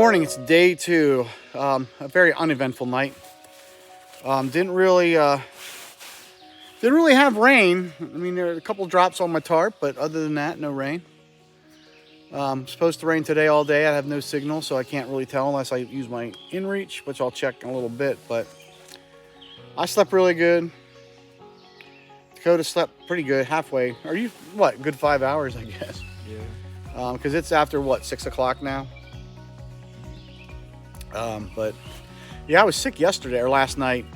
morning. It's day 2. A very uneventful night. Didn't really have rain. I mean, there are a couple drops on my tarp, but other than that, no rain. Supposed to rain today all day. I have no signal, so I can't really tell unless I use my inReach, which I'll check in a little bit. But I slept really good. Dakota slept pretty good, halfway. Are you what? Good 5 hours, I guess. Yeah. Because it's after what, 6 o'clock now. But yeah, I was sick yesterday or last night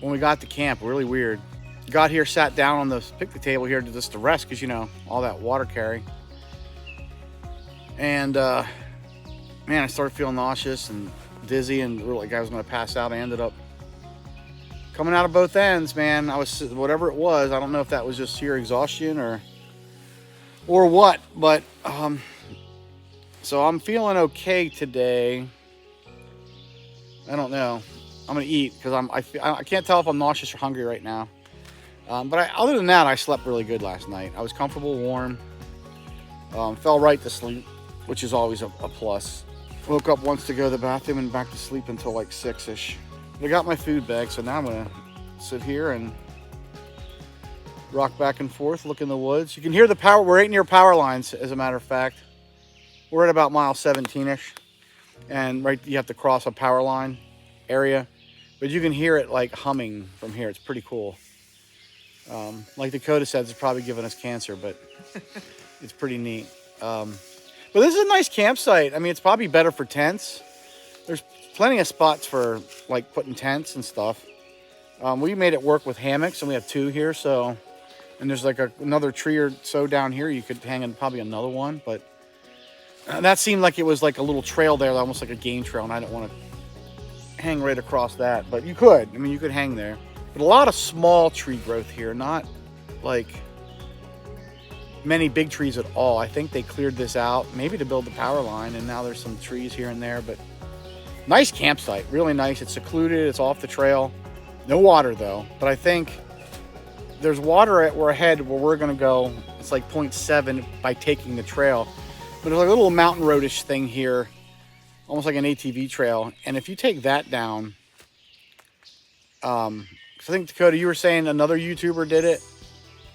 when we got to camp. Really weird. Got here, sat down on the picnic table here to rest because, you know, all that water carry. And man, I started feeling nauseous and dizzy and really like I was going to pass out. I ended up coming out of both ends, man. I was, whatever it was, I don't know if that was just sheer exhaustion or what, but so I'm feeling okay today. I don't know. I'm gonna eat because I can't tell if I'm nauseous or hungry right now. But other than that, I slept really good last night. I was comfortable, warm. Fell right to sleep, which is always a plus. Woke up once to go to the bathroom and back to sleep until like 6-ish. I got my food bag, so now I'm gonna sit here and rock back and forth, look in the woods. You can hear the power. We're right near power lines, as a matter of fact. We're at about mile 17-ish. And right, you have to cross a power line area, but you can hear it like humming from here. It's pretty cool. Like Dakota said, it's probably giving us cancer, but it's pretty neat. But this is a nice campsite. I mean, it's probably better for tents. There's plenty of spots for like putting tents and stuff. We made it work with hammocks, and we have 2 here. So, and there's like another tree or so down here. You could hang in probably another one, but that seemed like it was like a little trail there, almost like a game trail, and I didn't want to hang right across that. But you could. I mean, you could hang there. But a lot of small tree growth here, not like many big trees at all. I think they cleared this out, maybe to build the power line, and now there's some trees here and there. But nice campsite, really nice. It's secluded, it's off the trail. No water though, but I think there's water we're ahead where we're gonna go. It's like 0.7 by taking the trail. But there's like a little mountain roadish thing here, almost like an ATV trail. And if you take that down, I think, Dakota, you were saying another YouTuber did it?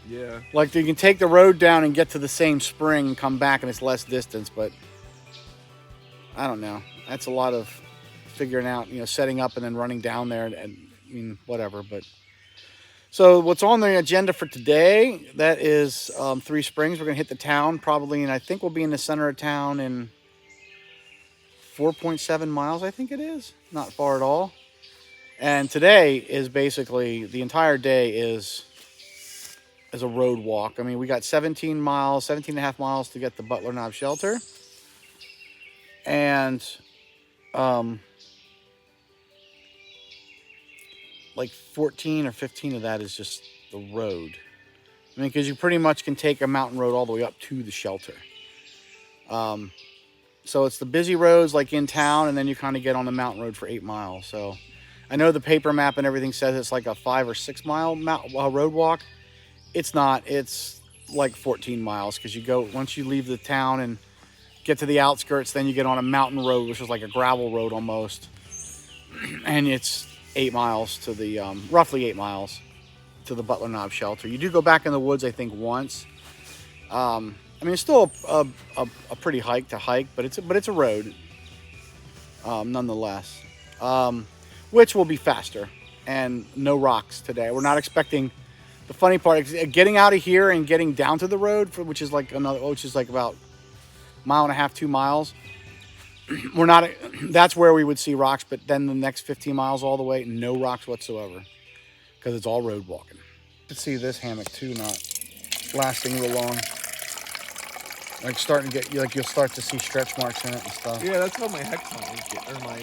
Yeah. Like you can take the road down and get to the same spring and come back and it's less distance, but I don't know. That's a lot of figuring out, you know, setting up and then running down there and I mean, whatever. But so what's on the agenda for today, that is 3 Springs. We're going to hit the town probably, and I think we'll be in the center of town in 4.7 miles, I think it is. Not far at all. And today is basically, the entire day is a road walk. I mean, we got 17 and a half miles to get to Butler Knob Shelter. And like 14 or 15 of that is just the road. I mean, because you pretty much can take a mountain road all the way up to the shelter. So it's the busy roads like in town, and then you kind of get on the mountain road for 8 miles. So I know the paper map and everything says it's like a 5 or 6 mile road walk. It's not. It's like 14 miles because you go, once you leave the town and get to the outskirts, then you get on a mountain road, which is like a gravel road almost. And it's 8 miles to the, roughly 8 miles to the Butler Knob Shelter. You do go back in the woods, I think, once. I mean, it's still a pretty hike to hike, but it's a road, nonetheless. Which will be faster and no rocks today. We're not expecting. The funny part is getting out of here and getting down to the road, which is like about 1.5 miles, 2 miles. We're not. That's where we would see rocks, but then the next 15 miles all the way, no rocks whatsoever, because it's all road walking. You can see this hammock too, not lasting real long. Like starting to get, like you'll start to see stretch marks in it and stuff. Yeah, that's how my hex hunt was getting, or my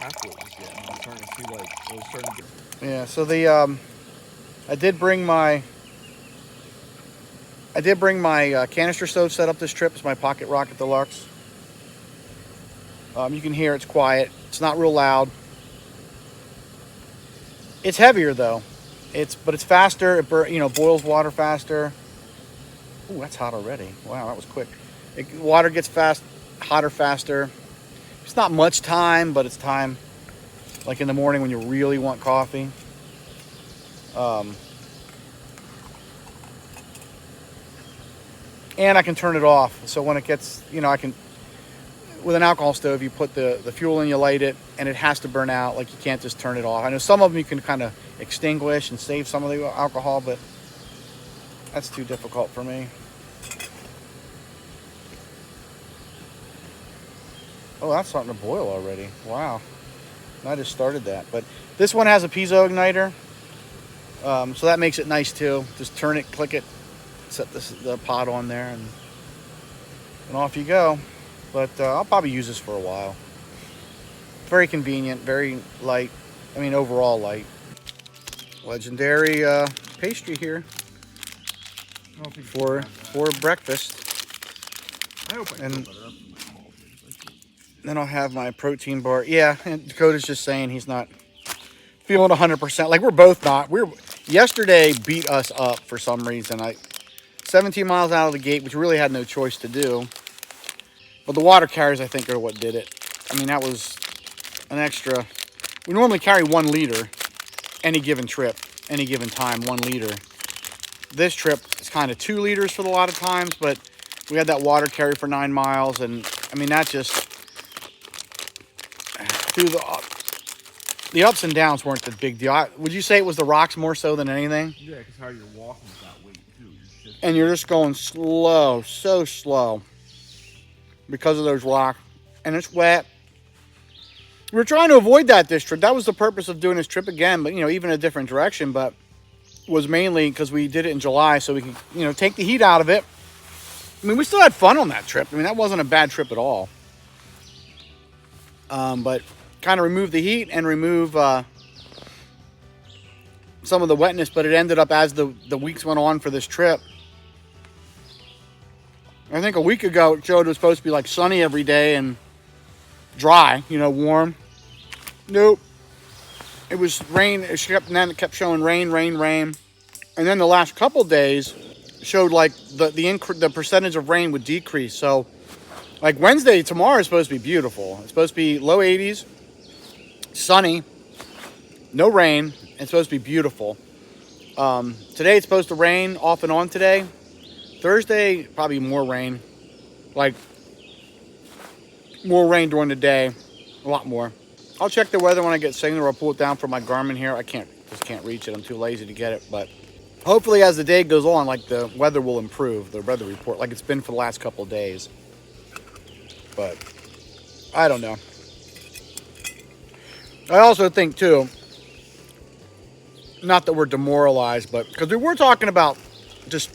half-wit was getting. I was starting to see like it was starting to get. Yeah. So the I did bring my canister stove set up this trip. It's my Pocket Rocket Deluxe. You can hear it's quiet. It's not real loud. It's heavier though. But it's faster. It boils water faster. Ooh, that's hot already. Wow, that was quick. Water gets hotter faster. It's not much time, but it's time. Like in the morning when you really want coffee. And I can turn it off. So when it gets, I can, with an alcohol stove, you put the fuel in, you light it, and it has to burn out. Like you can't just turn it off. I know some of them you can kind of extinguish and save some of the alcohol, but that's too difficult for me. Oh, that's starting to boil already. Wow. I just started that. But this one has a piezo igniter. So that makes it nice too. Just turn it, click it, set the pot on there, and off you go. But I'll probably use this for a while. Very convenient, very light. I mean, overall light. Legendary pastry here for breakfast. I hope I And can put it up. then I'll have my protein bar. Yeah, and Dakota's just saying he's not feeling 100%. Like we're both not. Yesterday beat us up for some reason. 17 miles out of the gate, which we really had no choice to do. But the water carriers, I think, are what did it. I mean, that was an extra. We normally carry 1 liter any given trip, any given time, 1 liter. This trip is kind of 2 liters for a lot of times, but we had that water carry for 9 miles, and I mean that just through the ups and downs weren't the big deal. Would you say it was the rocks more so than anything? Yeah, because how you're walking with that weight too. And you're just going slow, so slow because of those rocks, and it's wet. We were trying to avoid that this trip. That was the purpose of doing this trip again, but even a different direction. But was mainly because we did it in July, so we could take the heat out of it. I mean, we still had fun on that trip. I mean, that wasn't a bad trip at all. But kind of remove the heat and remove some of the wetness. But it ended up, as the weeks went on for this trip, I think a week ago it showed it was supposed to be like sunny every day and dry, warm. Nope. It was rain. It kept showing rain. And then the last couple days showed like the percentage of rain would decrease. So like Wednesday, tomorrow is supposed to be beautiful. It's supposed to be low 80s, sunny, no rain. It's supposed to be beautiful. Today it's supposed to rain off and on today. Thursday, probably more rain. Like more rain during the day, a lot more. I'll check the weather when I get signal. I'll pull it down from my Garmin here. I just can't reach it. I'm too lazy to get it. But hopefully as the day goes on, like the weather will improve, the weather report, like it's been for the last couple of days. But I don't know. I also think too, not that we're demoralized, but because we were talking about just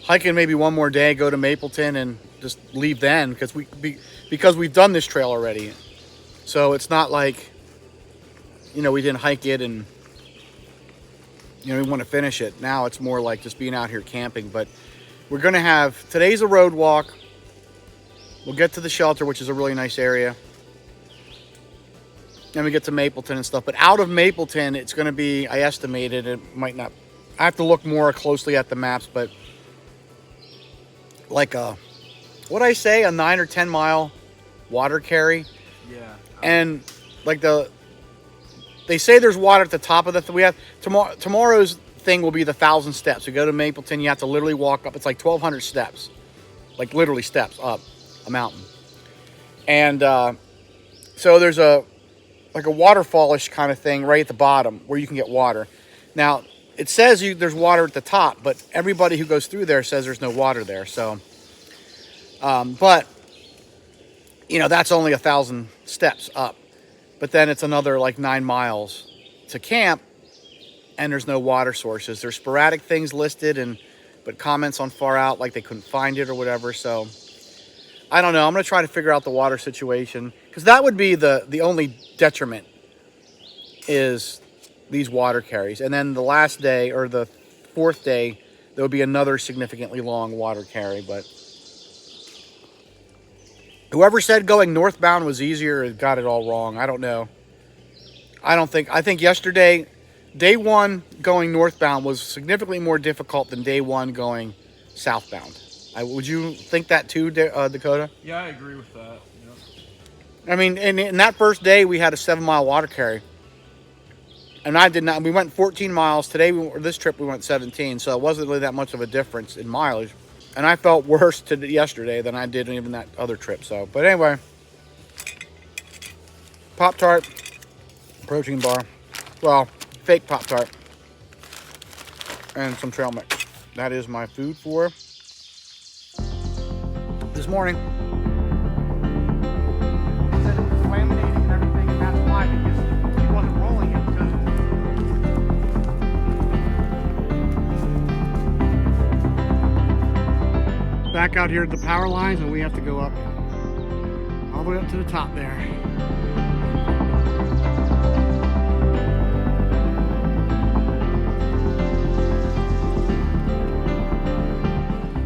hiking maybe one more day, go to Mapleton and just leave then, because we've done this trail already. So it's not like, we didn't hike it and, we want to finish it. Now it's more like just being out here camping. But we're going to have, today's a road walk. We'll get to the shelter, which is a really nice area. Then we get to Mapleton and stuff. But out of Mapleton, it's going to be, I estimated, it might not, I have to look more closely at the maps, but like a 9 or 10 mile water carry. Yeah. And like they say there's water at the top of we have tomorrow's thing will be the 1,000 steps. We go to Mapleton, you have to literally walk up. It's like 1,200 steps, like literally steps up a mountain. And so there's a waterfallish kind of thing right at the bottom where you can get water. Now it says there's water at the top, but everybody who goes through there says there's no water there. So, but that's only 1,000 steps up. But then it's another like 9 miles to camp, and there's no water sources. There's sporadic things listed, but comments on far out like they couldn't find it or whatever. So I don't know. I'm gonna try to figure out the water situation, because that would be the only detriment is these water carries. And then the last day or the 4th day, there would be another significantly long water carry. But whoever said going northbound was easier got it all wrong. I don't know. I think yesterday, day 1 going northbound was significantly more difficult than day 1 going southbound. Would you think that too, Dakota? Yeah, I agree with that. I mean, in that first day, we had a 7-mile water carry. And I did not. We went 14 miles. Today, this trip, we went 17. So it wasn't really that much of a difference in mileage. And I felt worse yesterday than I did even that other trip. So, but anyway, Pop-Tart, protein bar. Well, fake Pop-Tart. And some trail mix. That is my food for this morning. He said it was laminated and everything, and that's why, because he wasn't rolling it. Back out here at the power lines, and we have to go up all the way up to the top there.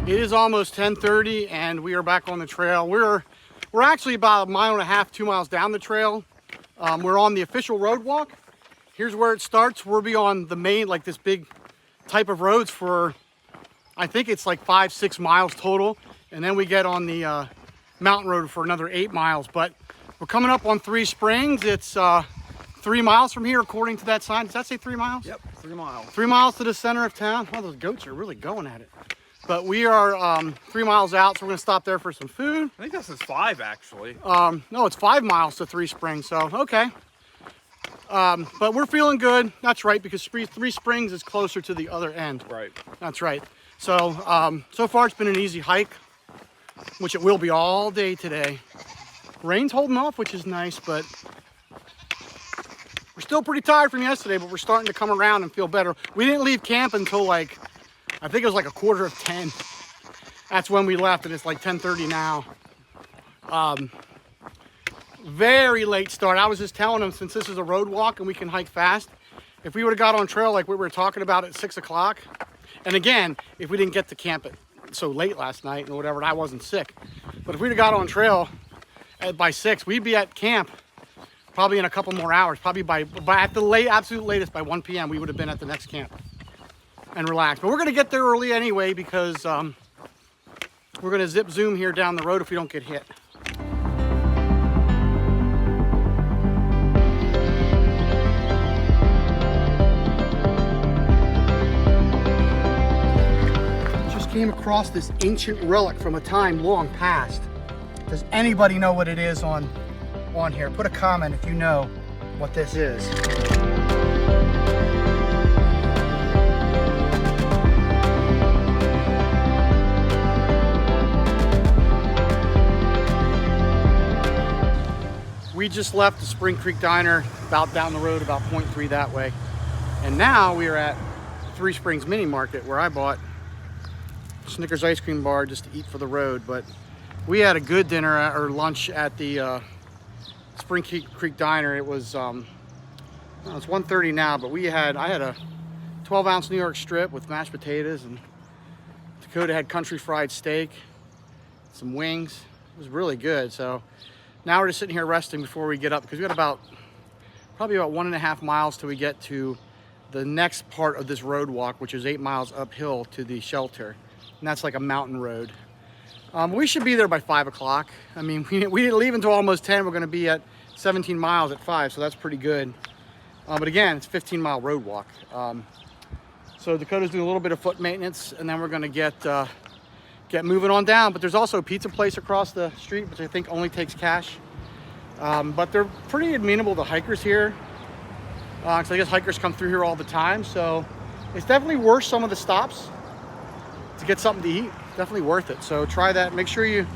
It is almost 10:30 and we are back on the trail. We're actually about 1.5 miles, 2 miles down the trail. We're on the official road walk. Here's where it starts. We'll be on the main, like this big type of roads for, I think it's like 5-6 miles total. And then we get on the mountain road for another 8 miles. But we're coming up on 3 Springs. It's 3 miles from here according to that sign. Does that say 3 miles? Yep, 3 miles. 3 miles to the center of town. Oh, those goats are really going at it. But we are 3 miles out, so we're gonna stop there for some food. I think this is 5 actually. No, it's 5 miles to 3 Springs, so okay. But we're feeling good. That's right, because 3 Springs is closer to the other end. Right. That's right. So, so far it's been an easy hike, which it will be all day today. Rain's holding off, which is nice, but we're still pretty tired from yesterday, but we're starting to come around and feel better. We didn't leave camp until like, I think it was like 9:45. That's when we left, and it's like 10:30 now. Very late start. I was just telling them, since this is a road walk and we can hike fast, if we would have got on trail like we were talking about at 6 o'clock, and again, if we didn't get to camp so late last night and whatever, and I wasn't sick, but if we'd have got on trail by 6, we'd be at camp probably in a couple more hours. Probably by at the absolute latest by 1 p.m. we would have been at the next camp and relax. But we're gonna get there early anyway, because we're gonna zip zoom here down the road if we don't get hit. Just came across this ancient relic from a time long past. Does anybody know what it is on here? Put a comment if you know what this is. We just left the Spring Creek Diner about down the road, about 0.3 that way. And now we are at 3 Springs Mini Market, where I bought Snickers ice cream bar just to eat for the road. But we had a good dinner or lunch at the Spring Creek Diner. It was, it's 1:30 now, but I had a 12-ounce New York strip with mashed potatoes, and Dakota had country fried steak, some wings. It was really good. So now we're just sitting here resting before we get up, because we got probably about 1.5 miles till we get to the next part of this road walk, which is 8 miles uphill to the shelter. And that's like a mountain road. We should be there by 5 o'clock. I mean, we didn't leave until almost 10. We're gonna be at 17 miles at 5, so that's pretty good. But again, it's a 15-mile road walk. So Dakota's doing a little bit of foot maintenance, and then we're gonna get moving on down. But there's also a pizza place across the street, which I think only takes cash. But they're pretty amenable to hikers here. Because I guess hikers come through here all the time. So it's definitely worth some of the stops to get something to eat. Definitely worth it. So try that. Make sure you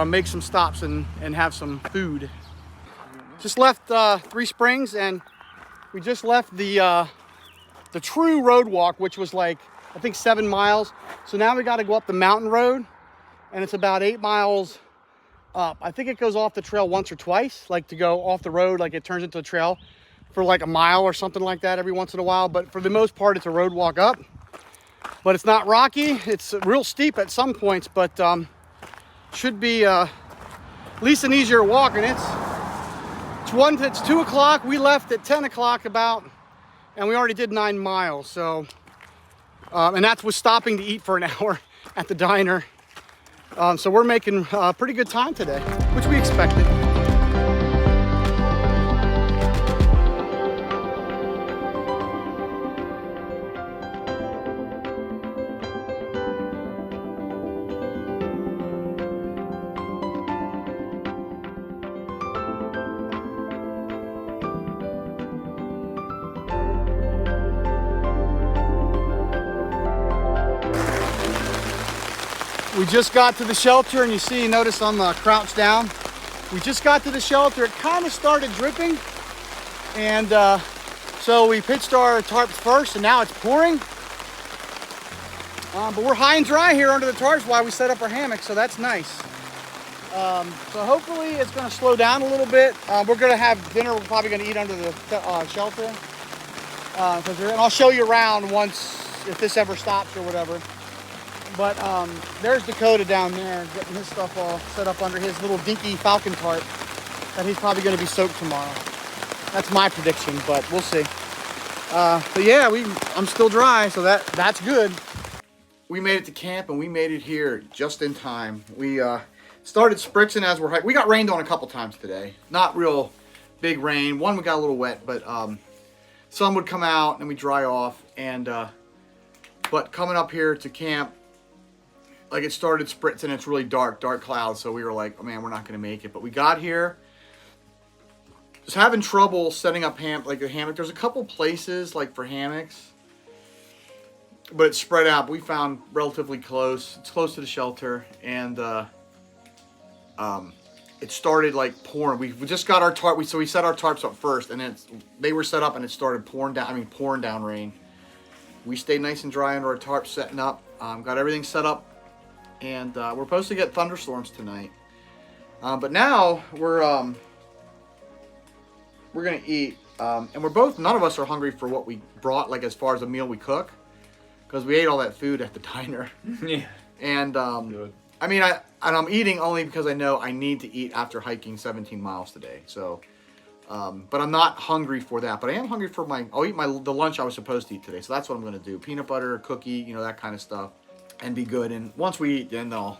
make some stops and have some food. Just left 3 Springs, and we just left the true road walk, which was like, I think 7 miles. So now we got to go up the mountain road, and it's about 8 miles up. I think it goes off the trail once or twice, like to go off the road, like it turns into a trail for like a mile or something like that every once in a while. But for the most part, it's a road walk up. But it's not rocky. It's real steep at some points, but should be at least an easier walk. And it's 2 o'clock. We left at 10 o'clock about, and we already did 9 miles. So, and that's with stopping to eat for an hour at the diner. So we're making pretty good time today, which we expected. We just got to the shelter, and you notice on the crouch down, we just got to the shelter. It kind of started dripping, and so we pitched our tarps first, and now it's pouring. But we're high and dry here under the tarps while we set up our hammock, so that's nice. So hopefully it's going to slow down a little bit. We're going to have dinner. We're probably going to eat under the shelter, and I'll show you around once if this ever stops or whatever. But there's Dakota down there getting his stuff all set up under his little dinky falcon tarp that he's probably going to be soaked tomorrow. That's my prediction, but we'll see. But yeah, I'm still dry, so that's good. We made it to camp, and we made it here just in time. We started spritzing as we're hiking. We got rained on a couple times today. Not real big rain. One, we got a little wet, but sun would come out and we dry off. And but coming up here to camp, like it started spritzing. It's really dark clouds. So we were like, oh man, we're not going to make it. But we got here. Just having trouble setting up a hammock. There's a couple places like for hammocks, but it's spread out. We found relatively close. It's close to the shelter, and it started like pouring. We just got our tarp. So we set our tarps up first, and then they were set up, and it started pouring down. Pouring down rain. We stayed nice and dry under our tarps, setting up. Got everything set up. And we're supposed to get thunderstorms tonight. But now we're gonna eat. And none of us are hungry for what we brought, like as far as a meal we cook, because we ate all that food at the diner. Yeah. And I'm eating only because I know I need to eat after hiking 17 miles today. So, but I'm not hungry for that. But I am hungry for I'll eat the lunch I was supposed to eat today. So that's what I'm gonna do: peanut butter, cookie, that kind of stuff. And be good. And once we eat, then they'll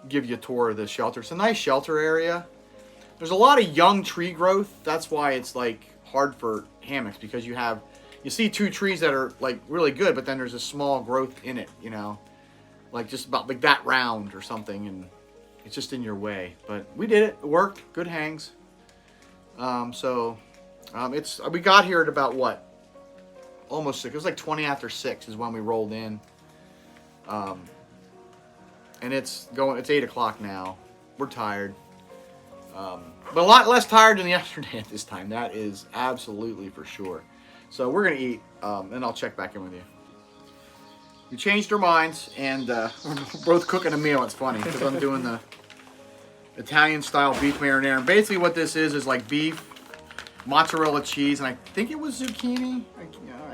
give you a tour of the shelter. It's a nice shelter area. There's a lot of young tree growth. That's why it's like hard for hammocks, because you see two trees that are like really good, but then there's a small growth in it, like just about like that round or something, and it's just in your way. But we did it. It worked. Good hangs. We got here at about what? Almost 6. It was like 20 after 6 is when we rolled in. And it's 8 o'clock now. We're tired. But a lot less tired than yesterday at this time. That is absolutely for sure. So we're going to eat, and I'll check back in with you. We changed our minds, and we're both cooking a meal. It's funny, because I'm doing the Italian-style beef marinara. And basically what this is like beef, mozzarella cheese, and I think it was zucchini. I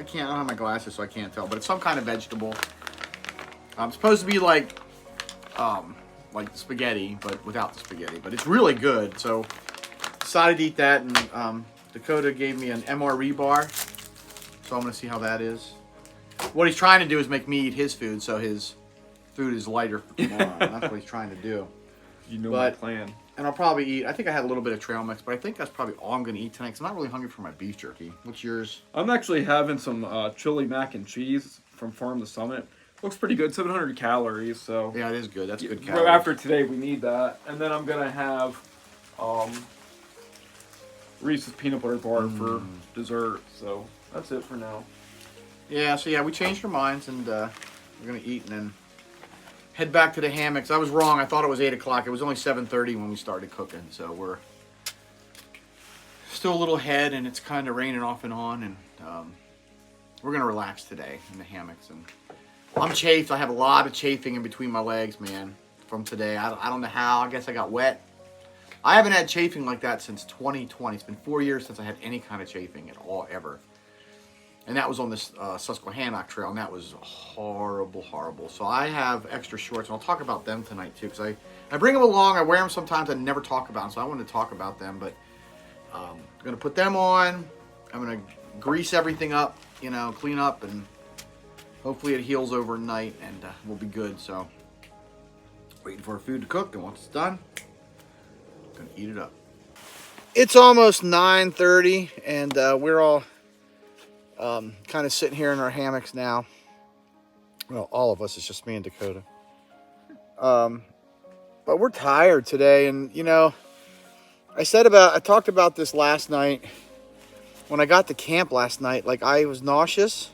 don't have my glasses, so I can't tell. But it's some kind of vegetable. It's supposed to be like spaghetti, but without the spaghetti. But it's really good. So decided to eat that, and Dakota gave me an MRE bar. So I'm gonna see how that is. What he's trying to do is make me eat his food, so his food is lighter for tomorrow. That's what he's trying to do. My plan. And I'll probably eat. I think I had a little bit of trail mix, but I think that's probably all I'm gonna eat tonight. Cause I'm not really hungry for my beef jerky. What's yours? I'm actually having some chili mac and cheese from Farm to Summit. Looks pretty good, 700 calories, so... Yeah, it is good. That's good calories. After today, we need that. And then I'm going to have Reese's peanut butter bar for dessert, so that's it for now. Yeah, so we changed our minds, and we're going to eat and then head back to the hammocks. I was wrong. I thought it was 8 o'clock. It was only 7:30 when we started cooking, so we're still a little ahead, and it's kind of raining off and on, and we're going to relax today in the hammocks. And I'm chafed. I have a lot of chafing in between my legs, man, from today. I don't know how. I guess I got wet. I haven't had chafing like that since 2020. It's been 4 years since I had any kind of chafing at all, ever. And that was on this Susquehannock Trail, and that was horrible, horrible. So I have extra shorts, and I'll talk about them tonight, too, because I bring them along. I wear them sometimes. I never talk about them, so I wanted to talk about them. But I'm going to put them on. I'm going to grease everything up, clean up, and hopefully it heals overnight, and we'll be good. So Waiting for our food to cook, and once it's done, gonna eat it up. It's almost 9:30, and we're all kind of sitting here in our hammocks now. Well, all of us. It's just me and Dakota. But we're tired today, and you know, I talked about this last night when I got to camp last night. Like, I was nauseous.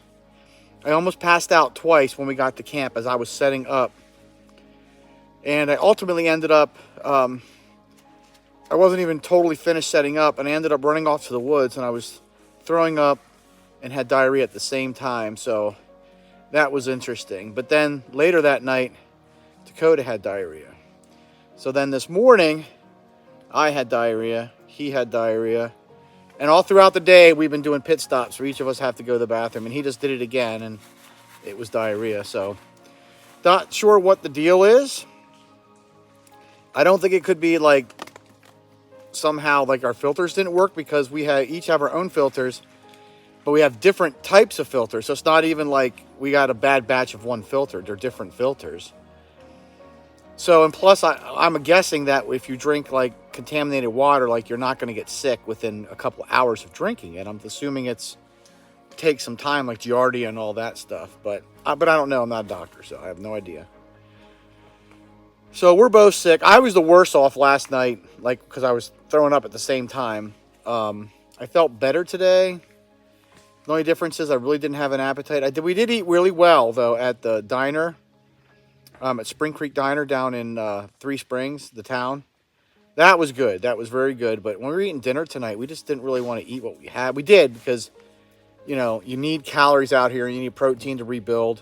I almost passed out twice when we got to camp as I was setting up. And I ultimately ended up, I wasn't even totally finished setting up, and I ended up running off to the woods, and I was throwing up and had diarrhea at the same time. So that was interesting. But then later that night, Dakota had diarrhea. So then this morning, I had diarrhea, he had diarrhea. And all throughout the day, we've been doing pit stops where each of us have to go to the bathroom. And he just did it again, and it was diarrhea. So, not sure what the deal is. I don't think it could be like somehow like our filters didn't work, because we each have our own filters, but we have different types of filters. So it's not even like we got a bad batch of one filter. They're different filters. So, and plus, I'm guessing that if you drink like contaminated water, like, you're not going to get sick within a couple hours of drinking it. I'm assuming takes some time, like Giardia and all that stuff. But I don't know. I'm not a doctor, so I have no idea. So we're both sick. I was the worst off last night, like, because I was throwing up at the same time. I felt better today. The only difference is I really didn't have an appetite. We did eat really well, though, at the diner. At Spring Creek Diner down in Three Springs, the town. That was good. That was very good. But when we were eating dinner tonight, we just didn't really want to eat what we had. We did because, you know, you need calories out here. You need protein to rebuild.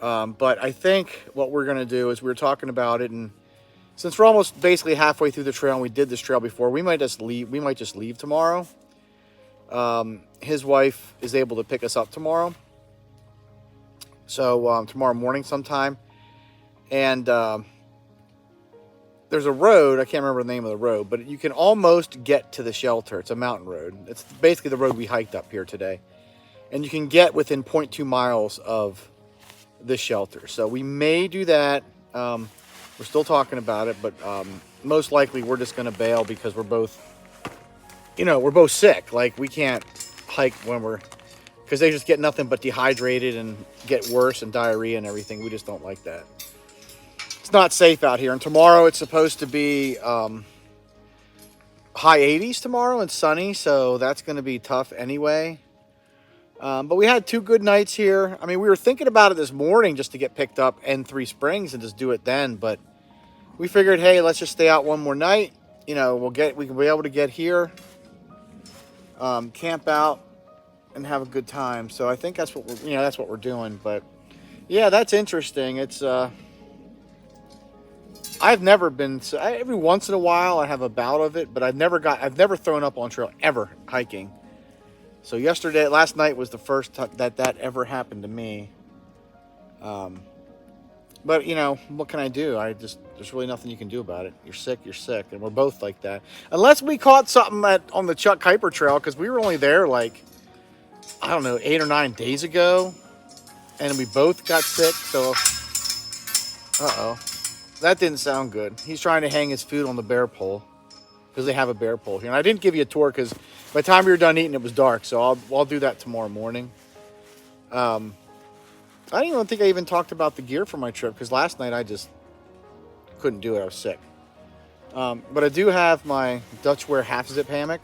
But I think what we're going to do is, we were talking about it, and since we're almost basically halfway through the trail and we did this trail before, we might just leave. We might just leave tomorrow. His wife is able to pick us up tomorrow. So tomorrow morning sometime. And there's a road, I can't remember the name of the road, but you can almost get to the shelter. It's a mountain road. It's basically the road we hiked up here today. And you can get within 0.2 miles of this shelter. So we may do that. We're still talking about it, but most likely we're just going to bail, because we're both sick. Like, we can't hike because they just get nothing but dehydrated and get worse, and diarrhea and everything. We just don't like that. It's not safe out here. And tomorrow it's supposed to be high 80s tomorrow and sunny, so that's going to be tough anyway. But we had 2 good nights here. I mean, we were thinking about it this morning just to get picked up in Three Springs and just do it then, but we figured, hey, let's just stay out one more night. You know, we can be able to get here, camp out, and have a good time. So I think that's what we're doing. But yeah, that's interesting. It's I've never been, every once in a while I have a bout of it, but I've never thrown up on trail ever hiking. So last night was the first time that ever happened to me. But you know, what can I do? There's really nothing you can do about it. You're sick, and we're both like that. Unless we caught something on the Chuck Kuiper Trail, because we were only there like, I don't know, 8 or 9 days ago, and we both got sick. So, that didn't sound good. He's trying to hang his food on the bear pole, because they have a bear pole here. And I didn't give you a tour because by the time we were done eating, it was dark. So I'll do that tomorrow morning. I don't even think I even talked about the gear for my trip, because last night I just couldn't do it. I was sick. But I do have my Dutch Wear half zip hammock,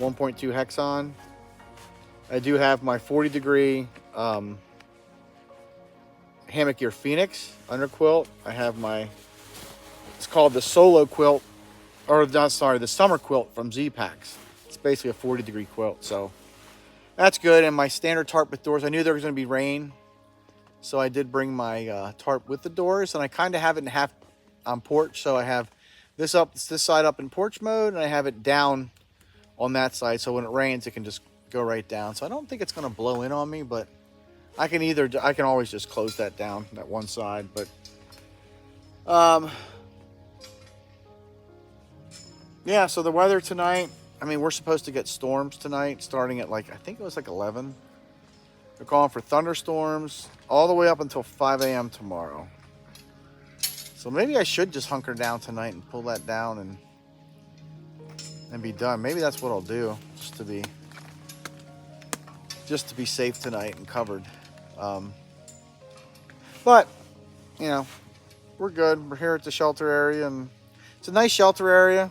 1.2 Hexon. I do have my 40 degree hammock gear Phoenix under quilt. I have it's called the Solo quilt, the summer quilt from Z-Packs. It's basically a 40 degree quilt, so that's good. And my standard tarp with doors. I knew there was going to be rain, so I did bring my tarp with the doors, and I kind of have it in half on porch. So I have this side up in porch mode, and I have it down on that side, so when it rains it can just go right down. So I don't think it's going to blow in on me, but I can always just close that down, that one side. But yeah, so the weather tonight, I mean, we're supposed to get storms tonight, starting at I think it was 11. They're calling for thunderstorms all the way up until 5 a.m. tomorrow. So maybe I should just hunker down tonight and pull that down and be done. Maybe that's what I'll do, just to be safe tonight and covered. But you know, we're good. We're here at the shelter area, and it's a nice shelter area.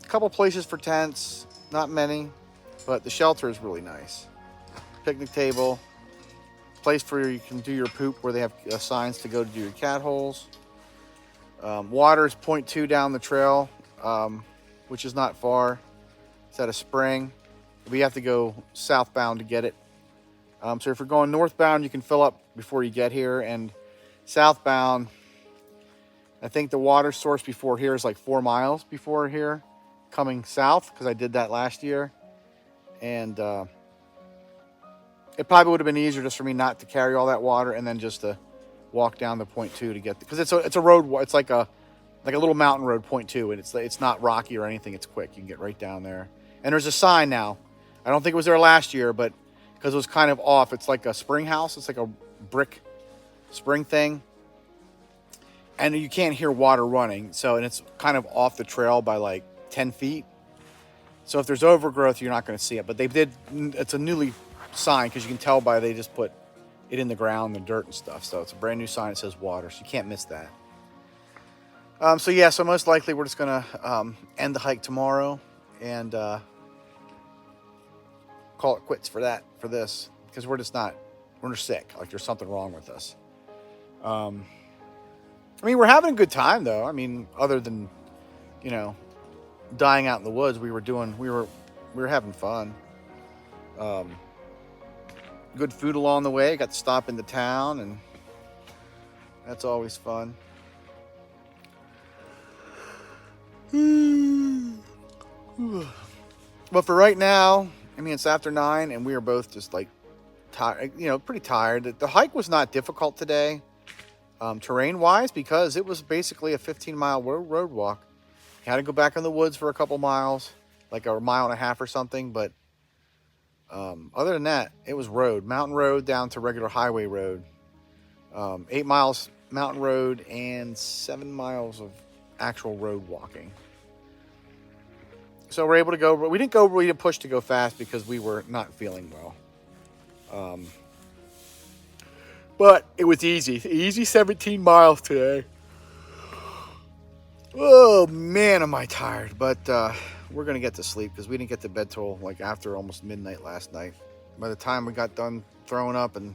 A couple places for tents, not many, but the shelter is really nice. Picnic table, place where you can do your poop, where they have signs to go to do your cat holes. Water is 0.2 down the trail, which is not far. It's at a spring. We have to go southbound to get it. So if you're going northbound, you can fill up before you get here, and southbound, I think the water source before here is like 4 miles before here, coming south, because I did that last year. And it probably would have been easier just for me not to carry all that water and then just to walk down the 0.2 to get, because it's a road. It's like a little mountain road, 0.2, and it's not rocky or anything. It's quick. You can get right down there. And there's a sign now. I don't think it was there last year, but because it was kind of off. It's like a spring house. It's like a brick spring thing. And you can't hear water running. So, and it's kind of off the trail by like 10 feet. So if there's overgrowth, you're not going to see it. But it's a newly sign, because you can tell by they just put it in the ground, the dirt and stuff. So it's a brand new sign that says water. So you can't miss that. So most likely we're just going to end the hike tomorrow and call it quits for this. Because we're just sick. Like there's something wrong with us. I mean, we're having a good time though. I mean, other than, dying out in the woods, we were having fun. Good food along the way. Got to stop into town, and that's always fun. But for right now, I mean, it's after 9, and we are both just like tired, pretty tired. The hike was not difficult today, terrain-wise, because it was basically a 15-mile road walk. You had to go back in the woods for a couple miles, like a mile and a half or something, but other than that, it was mountain road down to regular highway road. 8 miles mountain road and 7 miles of actual road walking. So we're able to go. We didn't push to go fast because we were not feeling well. But it was easy 17 miles today. Oh man, am I tired. But we're going to get to sleep because we didn't get to bed till like after almost midnight last night. By the time we got done throwing up and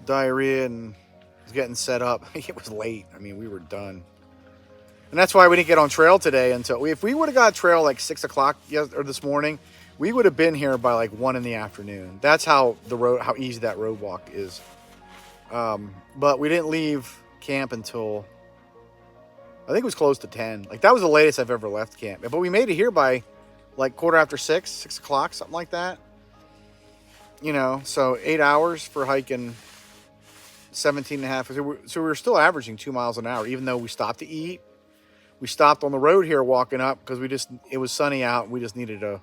diarrhea and was getting set up, it was late. I mean, we were done. And that's why we didn't get on trail today until if we would have got trail like 6 o'clock this morning, we would have been here by like 1 in the afternoon. That's how easy that road walk is. But we didn't leave camp until I think it was close to 10. Like that was the latest I've ever left camp. But we made it here by like 6:15, 6 o'clock, something like that. So 8 hours for hiking 17 and a half. So we were still averaging 2 miles an hour, even though we stopped to eat. We stopped on the road here walking up because it was sunny out. And we just needed to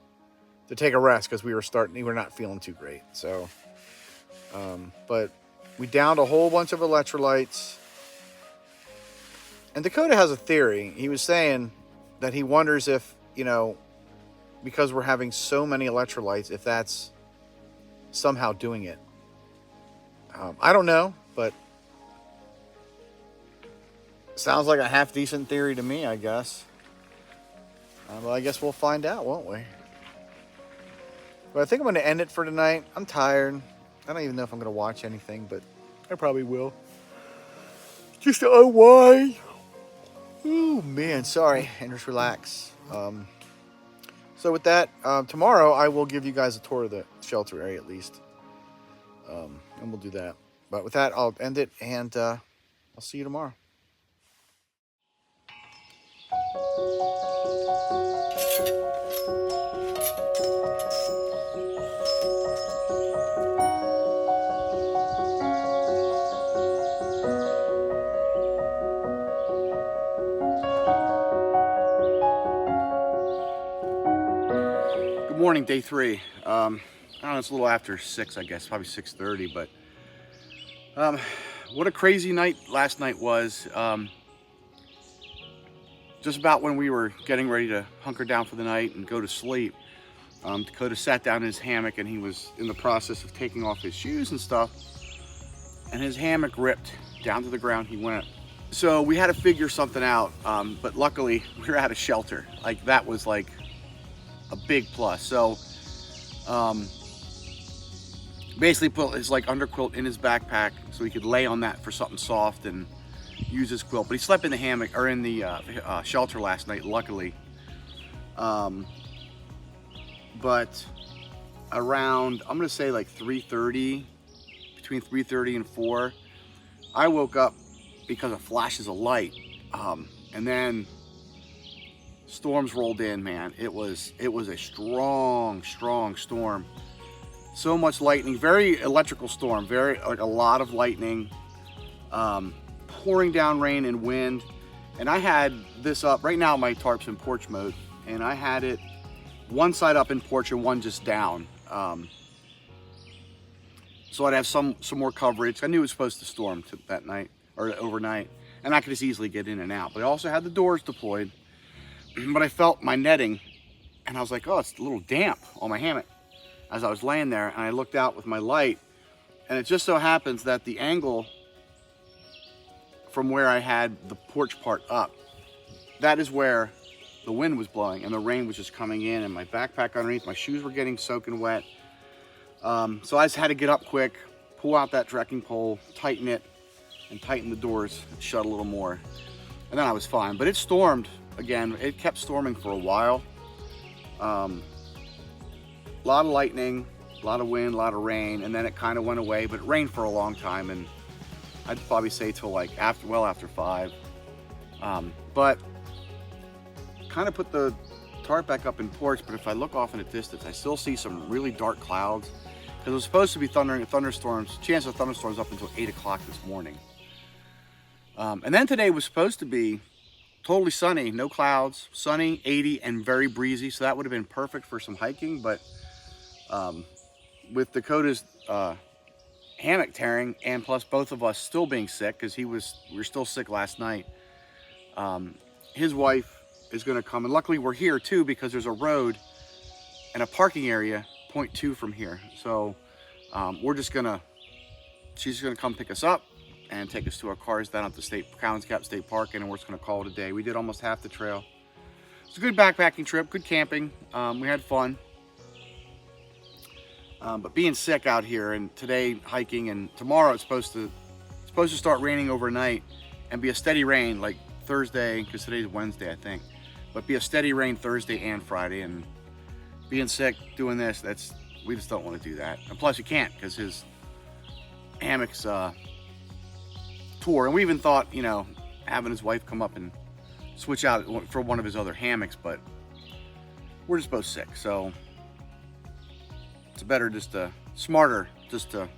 take a rest because we were not feeling too great. So, but we downed a whole bunch of electrolytes. And Dakota has a theory. He was saying that he wonders if, because we're having so many electrolytes, if that's somehow doing it. I don't know, but sounds like a half decent theory to me, I guess. Well, I guess we'll find out, won't we? But I think I'm going to end it for tonight. I'm tired. I don't even know if I'm going to watch anything, but I probably will. Just to unwind. Oh, man, sorry. And just relax. So with that, tomorrow I will give you guys a tour of the shelter area at least. And we'll do that. But with that, I'll end it, and I'll see you tomorrow. Good morning, day 3. I don't know, it's a little after 6, I guess, probably 6:30, but what a crazy night last night was. just about when we were getting ready to hunker down for the night and go to sleep, Dakota sat down in his hammock and he was in the process of taking off his shoes and stuff, and his hammock ripped down to the ground. He went. So we had to figure something out, but luckily we were out of shelter. Like, that was like a big plus. So basically put his like underquilt in his backpack so he could lay on that for something soft and use his quilt. But he slept in the hammock, or in the shelter last night, luckily. But around, I'm gonna say like 3:30, between 3:30 and 4, I woke up because of flashes of light, and then storms rolled in. Man, it was a strong storm. So much lightning, very electrical storm, very, like, a lot of lightning, pouring down rain and wind. And I had this up right now. My tarp's in porch mode, and I had it one side up in porch and one just down, so I'd have some more coverage. I knew it was supposed to storm that night, or overnight, and I could just easily get in and out. But I also had the doors deployed. But I felt my netting, and I was like, oh, it's a little damp on my hammock as I was laying there. And I looked out with my light, and it just so happens that the angle from where I had the porch part up, that is where the wind was blowing and the rain was just coming in, and my backpack underneath, my shoes were getting soaking wet. So I just had to get up quick, pull out that trekking pole, tighten it, and tighten the doors, shut a little more. And then I was fine. But it stormed again. It kept storming for a while. A lot of lightning, a lot of wind, a lot of rain, and then it kind of went away, but it rained for a long time, and I'd probably say till like after 5. But kind of put the tarp back up in porch, but if I look off in the distance, I still see some really dark clouds, because it was supposed to be thunderstorms, chance of thunderstorms up until 8 o'clock this morning. And then today was supposed to be totally sunny, no clouds, sunny, 80, and very breezy, so that would have been perfect for some hiking. But with Dakota's hammock tearing, and plus both of us still being sick, because we were still sick last night, his wife is going to come, and luckily we're here too, because there's a road and a parking area 0.2 from here. So she's gonna come pick us up and take us to our cars down at the Collins Gap State Park, and we're just gonna call it a day. We did almost half the trail. It's a good backpacking trip, good camping. We had fun. But being sick out here, and today hiking, and tomorrow it's supposed to start raining overnight and be a steady rain like Thursday, because today's Wednesday, I think. But be a steady rain Thursday and Friday. And being sick, doing this, we just don't want to do that. And plus you can't, because his hammock's tore. And we even thought, having his wife come up and switch out for one of his other hammocks, but we're just both sick. So it's better smarter just to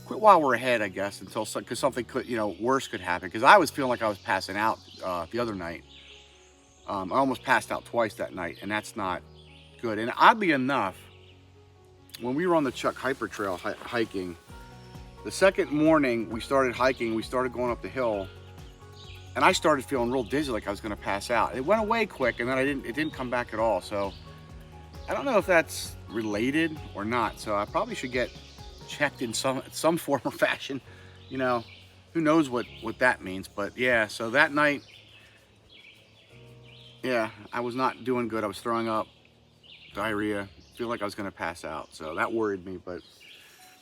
quit while we're ahead, I guess, because something could, worse could happen. Because I was feeling like I was passing out the other night. I almost passed out twice that night, and that's not good. And oddly enough, when we were on the Chuck Hyper Trail hiking, the second morning we started hiking, we started going up the hill, and I started feeling real dizzy, like I was going to pass out. It went away quick, and then it didn't come back at all. So I don't know if that's related or not. So I probably should get checked in some form or fashion. Who knows what that means. But yeah, so that night, yeah, I was not doing good. I was throwing up, diarrhea, feel like I was going to pass out. So that worried me. But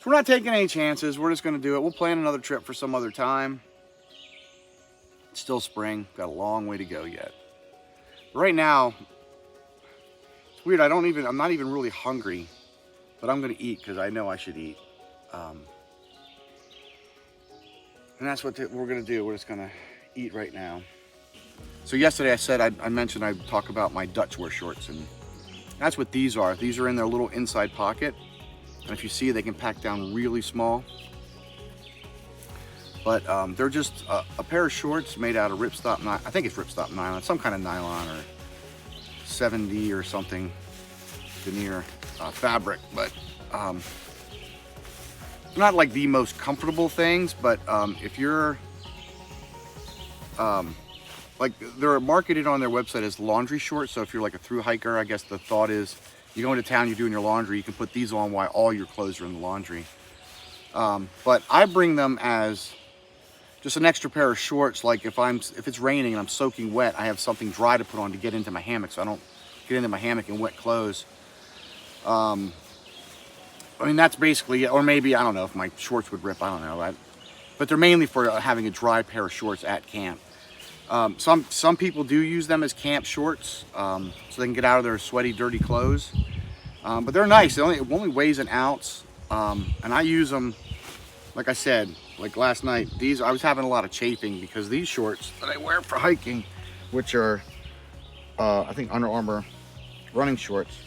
we're not taking any chances. We're just going to do it. We'll plan another trip for some other time. It's still spring. Got a long way to go yet. But right now, it's weird. I'm not even really hungry, but I'm going to eat because I know I should eat. And that's what we're going to do. We're just going to eat right now. So yesterday I said, I mentioned I'd talk about my Dutch wear shorts, and that's what these are. These are in their little inside pocket. And if you see, they can pack down really small. But they're just a pair of shorts made out of ripstop, I think it's ripstop nylon, some kind of nylon or 7D or something, veneer fabric. But not like the most comfortable things, but if you're like they're marketed on their website as laundry shorts. So if you're like a through hiker, I guess the thought is you go into town, you're doing your laundry, you can put these on while all your clothes are in the laundry. But I bring them as just an extra pair of shorts. Like if it's raining and I'm soaking wet, I have something dry to put on to get into my hammock, so I don't get into my hammock in wet clothes. I mean, that's basically it. Or maybe, I don't know if my shorts would rip, I don't know. But they're mainly for having a dry pair of shorts at camp. Some people do use them as camp shorts, so they can get out of their sweaty, dirty clothes. But they're nice. It only weighs an ounce. And I use them, like I said, like last night, I was having a lot of chafing because these shorts that I wear for hiking, which are, I think Under Armour running shorts,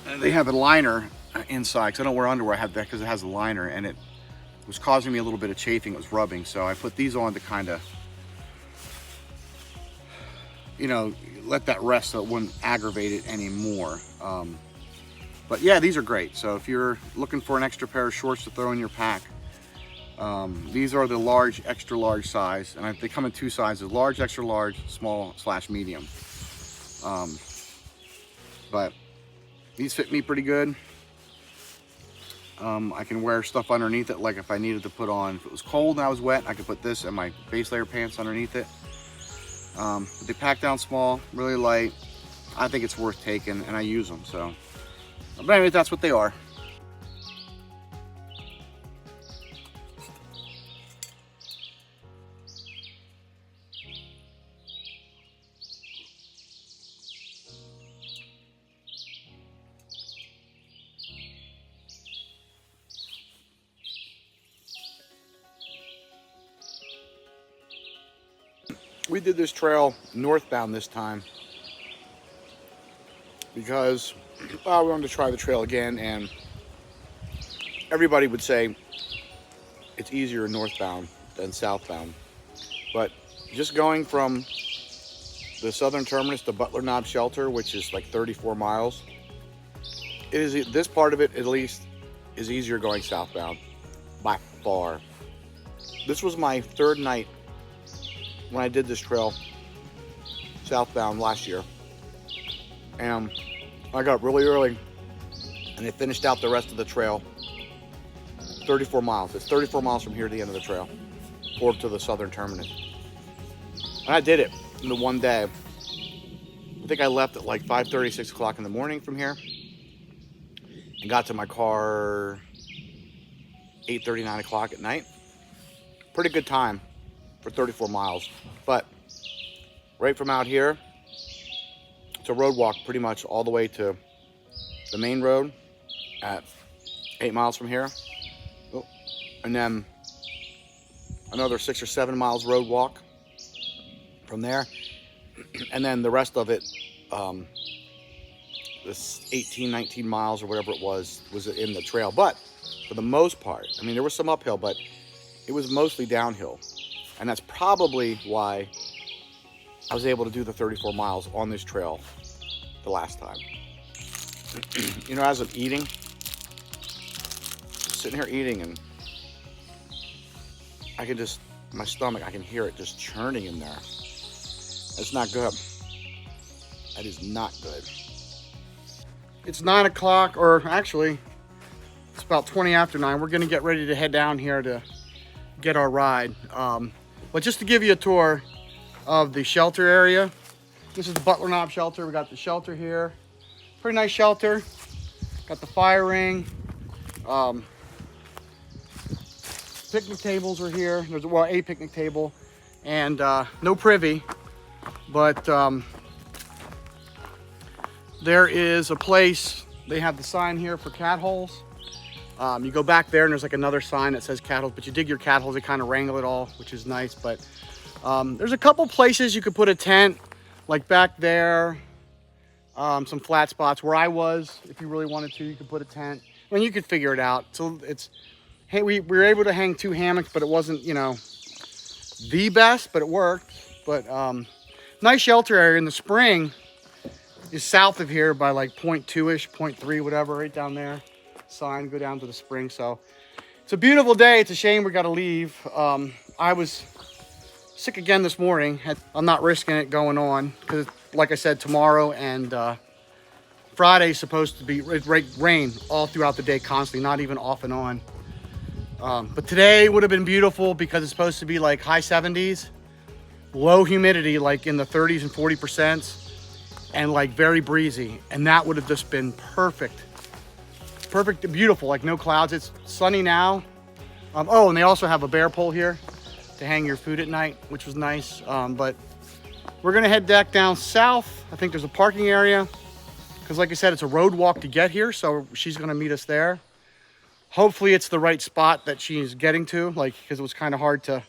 and they have a liner inside, because I don't wear underwear. I have that because it has a liner, and it was causing me a little bit of chafing. It was rubbing, so I put these on to kind of, you know, let that rest so it wouldn't aggravate it anymore. But yeah, these are great. So if you're looking for an extra pair of shorts to throw in your pack, these are the large, extra large size, and they come in two sizes: large, extra large, small/medium. But these fit me pretty good. I can wear stuff underneath it, like if I needed to put on, if it was cold and I was wet, I could put this and my base layer pants underneath it. But they pack down small, really light. I think it's worth taking, and I use them. So, but anyway, that's what they are. We did this trail northbound this time because we wanted to try the trail again, and everybody would say it's easier northbound than southbound. But just going from the southern terminus to Butler Knob Shelter, which is like 34 miles, this part of it at least is easier going southbound by far. This was my third night when I did this trail southbound last year, and I got up really early and they finished out the rest of the trail. 34 miles. It's 34 miles from here to the end of the trail, or to the southern terminus. And I did it in the one day. I think I left at like 5:30, 6 o'clock in the morning from here, and got to my car 8:30, 9 o'clock at night. Pretty good time for 34 miles. But right from out here, it's a road walk pretty much all the way to the main road at 8 miles from here. And then another 6 or 7 miles road walk from there. And then the rest of it, this 18, 19 miles or whatever it was in the trail. But for the most part, I mean, there was some uphill, but it was mostly downhill. And that's probably why I was able to do the 34 miles on this trail the last time. You know, as I'm eating, sitting here eating, and I can just, my stomach, I can hear it just churning in there. That's not good. That is not good. It's 9 o'clock, or actually, it's about 20 after 9. We're gonna get ready to head down here to get our ride. But just to give you a tour of the shelter area, this is the Butler Knob Shelter. We got the shelter here. Pretty nice shelter. Got the fire ring. Picnic tables are here. There's, well, a picnic table, and no privy, but there is a place. They have the sign here for cat holes. You go back there and there's like another sign that says cat holes, but you dig your cat holes, they kind of wrangle it all, which is nice. But there's a couple places you could put a tent, like back there, some flat spots where I was. If you really wanted to, you could put a tent. I mean, you could figure it out. So it's, hey, we were able to hang 2 hammocks, but it wasn't, you know, the best, but it worked. But nice shelter area. In the spring is south of here by like 0.2-ish, 0.3, whatever, right down there. Sign, go down to the spring. So it's a beautiful day. It's a shame we got to leave. I was Sick again this morning. I'm not risking it going on because, like I said, tomorrow and Friday is supposed to be rain all throughout the day, constantly, not even off and on. But today would have been beautiful because it's supposed to be like high 70s, low humidity, like in the 30s and 40%, and like very breezy. And that would have just been perfect. Perfect, beautiful, like no clouds. It's sunny now. Oh, and they also have a bear pole here to hang your food at night, which was nice. But we're gonna head back down south. I think there's a parking area because, like I said, it's a road walk to get here. So she's gonna meet us there. Hopefully it's the right spot that she's getting to, like, because it was kind of hard to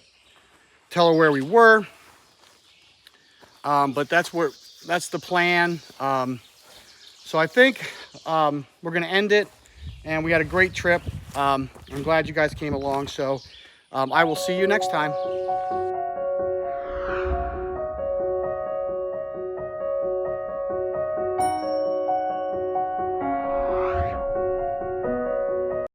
tell her where we were. But that's the plan. So I think we're gonna end it, and we had a great trip. I'm glad you guys came along. So I will see you next time.